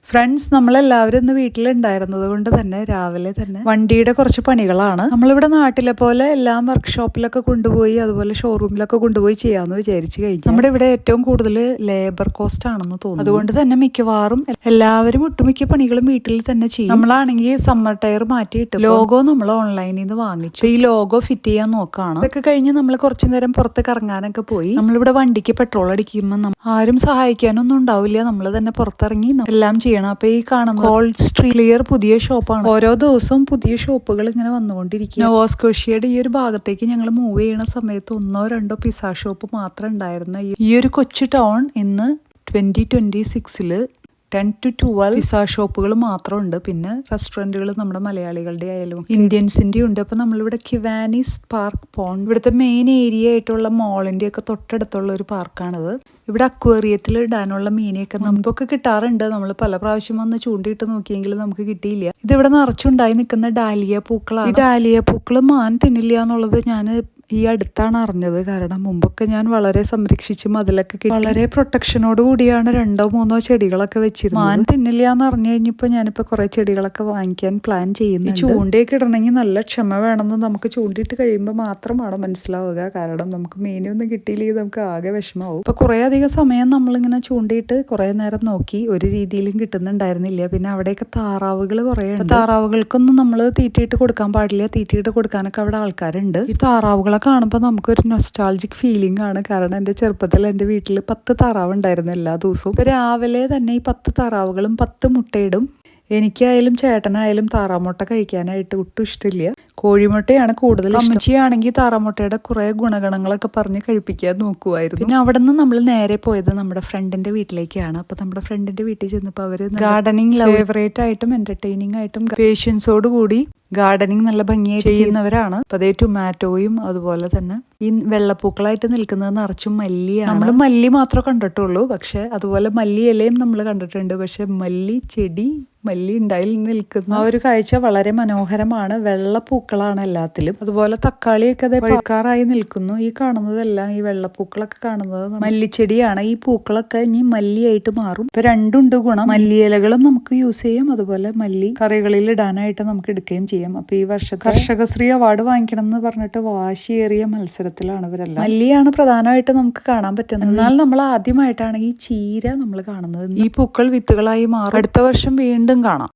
Friends, നമ്മളെല്ലാവരും ഇന്ന് വീട്ടിലുണ്ടായിരുന്നത് കൊണ്ട് തന്നെ രാവിലെ തന്നെ വണ്ടിയുടെ കുറച്ച് പണികളാണ്. നമ്മളിവിടെ നാട്ടിലെ പോലെ എല്ലാം വർക്ക്ഷോപ്പിലൊക്കെ കൊണ്ടുപോയി അതുപോലെ ഷോറൂമിലൊക്കെ കൊണ്ടുപോയി ചെയ്യാമെന്ന് വിചാരിച്ചു കഴിഞ്ഞു. നമ്മുടെ ഇവിടെ ഏറ്റവും കൂടുതൽ ലേബർ കോസ്റ്റ് ആണെന്ന് തോന്നുന്നു. അതുകൊണ്ട് തന്നെ മിക്കവാറും എല്ലാവരും ഒട്ടുമിക്ക പണികളും വീട്ടിൽ തന്നെ ചെയ്യും. നമ്മളാണെങ്കിൽ സമ്മർ ടയർ മാറ്റിയിട്ട് ലോഗോ നമ്മൾ ഓൺലൈനിൽ നിന്ന് വാങ്ങിച്ചു. ഈ ലോഗോ ഫിറ്റ് ചെയ്യാൻ നോക്കുകയാണ്. ഇതൊക്കെ കഴിഞ്ഞ് നമ്മൾ കുറച്ചു നേരം പുറത്ത് കറങ്ങാനൊക്കെ പോയി. നമ്മളിവിടെ വണ്ടിക്ക് പെട്രോൾ അടിക്കുമ്പോൾ ആരും സഹായിക്കാനൊന്നും ഉണ്ടാവില്ല. നമ്മൾ തന്നെ പുറത്തിറങ്ങി എല്ലാം ചെയ്യണം. അപ്പൊ ഈ കാണുന്ന കോൾഡ് ക്ലിയർ പുതിയ ഷോപ്പാണ്. ഓരോ ദിവസവും പുതിയ ഷോപ്പുകൾ ഇങ്ങനെ വന്നുകൊണ്ടിരിക്കും. നോവാസ്കോഷ്യയുടെ ഈ ഒരു ഭാഗത്തേക്ക് ഞങ്ങൾ മൂവ് ചെയ്യണ സമയത്ത് 1-2 പിസ്സ ഷോപ്പ് മാത്രം ഉണ്ടായിരുന്ന ഈ ഒരു കൊച്ചു ടൗൺ ഇന്ന് 2026 10 to 12 പിസ്സ ഷോപ്പുകൾ മാത്രമുണ്ട്. പിന്നെ റെസ്റ്റോറൻറ്റുകൾ നമ്മുടെ മലയാളികളുടെ ആയാലും ഇന്ത്യൻസിൻ്റെ ഉണ്ട്. അപ്പോൾ നമ്മളിവിടെ കിവാനിസ് പാർക്ക് പോണ്ട്, ഇവിടുത്തെ മെയിൻ ഏരിയ ആയിട്ടുള്ള മോളിൻ്റെ ഒക്കെ തൊട്ടടുത്തുള്ള ഒരു പാർക്കാണിത്. ഇവിടെ അക്വേറിയത്തിൽ ഇടാനുള്ള മീനെയൊക്കെ നമുക്കൊക്കെ കിട്ടാറുണ്ട്. നമ്മൾ പല പ്രാവശ്യം വന്ന് ചൂണ്ടിയിട്ട് നോക്കിയെങ്കിലും നമുക്ക് കിട്ടിയില്ല. ഇതിവിടെ നിറച്ചുണ്ടായി നിൽക്കുന്ന ഡാലിയ പൂക്കളാണ്. ഈ ഡാലിയ പൂക്കൾ മാൻ തിന്നില്ല എന്നുള്ളത് ഞാൻ ഈ അടുത്താണ് അറിഞ്ഞത്. കാരണം മുമ്പൊക്കെ ഞാൻ വളരെ സംരക്ഷിച്ച് മതിലൊക്കെ വളരെ പ്രൊട്ടക്ഷനോട് കൂടിയാണ് 2-3 ചെടികളൊക്കെ വെച്ചിരുന്നത്. മാൻ തിന്നില്ല എന്ന് അറിഞ്ഞു കഴിഞ്ഞപ്പോൾ ഞാനിപ്പോൾ കുറേ ചെടികളൊക്കെ വാങ്ങിക്കാൻ പ്ലാൻ ചെയ്യുന്നു. ചൂണ്ടയൊക്കെ ഇടണമെങ്കിൽ നല്ല ക്ഷമ വേണമെന്ന് നമുക്ക് ചൂണ്ടിയിട്ട് കഴിയുമ്പോൾ മാത്രമാണ് മനസ്സിലാവുക. കാരണം നമുക്ക് മീനൊന്നും കിട്ടിയില്ലെങ്കിൽ നമുക്ക് ആകെ വിഷമാവും. അപ്പോൾ കുറേ അധികം സമയം നമ്മളിങ്ങനെ ചൂണ്ടിയിട്ട് കുറേ നേരം നോക്കി, ഒരു രീതിയിലും കിട്ടുന്നുണ്ടായിരുന്നില്ല. പിന്നെ അവിടെയൊക്കെ താറാവുകൾ കുറേ ഉണ്ട്. താറാവുകൾക്കൊന്നും നമ്മൾ തീറ്റയിട്ട് കൊടുക്കാൻ പാടില്ല. തീറ്റയിട്ട് കൊടുക്കാനൊക്കെ അവിടെ ആൾക്കാരുണ്ട്. ഈ താറാവുകളെ കാണുമ്പോൾ നമുക്കൊരു നൊസ്റ്റാൾജിക് ഫീലിംഗ് ആണ്. കാരണം എൻ്റെ ചെറുപ്പത്തിൽ എൻ്റെ വീട്ടിൽ 10 താറാവ് ഉണ്ടായിരുന്നു എല്ലാ ദിവസവും. ഇപ്പോൾ രാവിലെ തന്നെ ഈ 10 താറാവുകളും 10 മുട്ടയിടും. എനിക്കായാലും ചേട്ടനായാലും താറാമുട്ട കഴിക്കാനായിട്ട് ഒട്ടും ഇഷ്ടമില്ല. കോഴിമുട്ടയാണ് കൂടുതൽ. അമ്മച്ചിയാണെങ്കിൽ താറാമുട്ടയുടെ കുറേ ഗുണഗണങ്ങളൊക്കെ പറഞ്ഞ് കഴിപ്പിക്കാൻ നോക്കുമായിരുന്നു. പിന്നെ അവിടെ നിന്ന് നമ്മൾ നേരെ പോയത് നമ്മുടെ ഫ്രണ്ടിന്റെ വീട്ടിലേക്കാണ്. അപ്പോൾ നമ്മുടെ ഫ്രണ്ടിന്റെ വീട്ടിൽ ചെന്നപ്പോൾ അവർ ഗാർഡനിങ് ഫേവറേറ്റ് ആയിട്ടും എന്റർടൈനിങ് ആയിട്ടും പേഷ്യൻസോട് കൂടി ഗാർഡനിങ് നല്ല ഭംഗിയായി ചെയ്യുന്നവരാണ്. അപ്പോൾ അതേ ടൊമാറ്റോയും അതുപോലെ തന്നെ ഈ വെള്ളപ്പൂക്കളായിട്ട് നിൽക്കുന്നത് നിറച്ചും മല്ലിയാണ്. നമ്മൾ മല്ലി മാത്രമേ കണ്ടിട്ടുള്ളൂ. പക്ഷെ അതുപോലെ മല്ലി ഇലയും നമ്മൾ കണ്ടിട്ടുണ്ട്. പക്ഷെ മല്ലി ചെടി, മല്ലി ഉണ്ടായി നിൽക്കുന്ന ആ ഒരു കാഴ്ച വളരെ മനോഹരമാണ്. വെള്ളപ്പൂക്കളാണ് എല്ലാത്തിലും. അതുപോലെ തക്കാളിയൊക്കെ അത് പഴുക്കാറായി നിൽക്കുന്നു. ഈ കാണുന്നതെല്ലാം ഈ വെള്ളപ്പൂക്കളൊക്കെ കാണുന്നത് മല്ലിച്ചെടിയാണ്. ഈ പൂക്കളൊക്കെ ഇനി മല്ലിയായിട്ട് മാറും. ഇപ്പൊ രണ്ടുണ്ട് ഗുണം. മല്ലിയിലകളും നമുക്ക് യൂസ് ചെയ്യാം, അതുപോലെ മല്ലി കറികളിൽ ഇടാനായിട്ട് നമുക്ക് എടുക്കുകയും ചെയ്യാം. അപ്പൊ ഈ വർഷത്തെ കർഷകശ്രീ അവാർഡ് വാങ്ങിക്കണം എന്ന് പറഞ്ഞിട്ട് വാശിയേറിയ മത്സരത്തിലാണ് ഇവരെല്ലാം. മല്ലിയാണ് പ്രധാനമായിട്ട് നമുക്ക് കാണാൻ പറ്റുന്നത്. എന്നാൽ നമ്മൾ ആദ്യമായിട്ടാണ് ഈ ചീര നമ്മൾ കാണുന്നത്. ഈ പൂക്കൾ വിത്തുകളായി മാറും. അടുത്ത വർഷം വീണ്ടും കാണാം.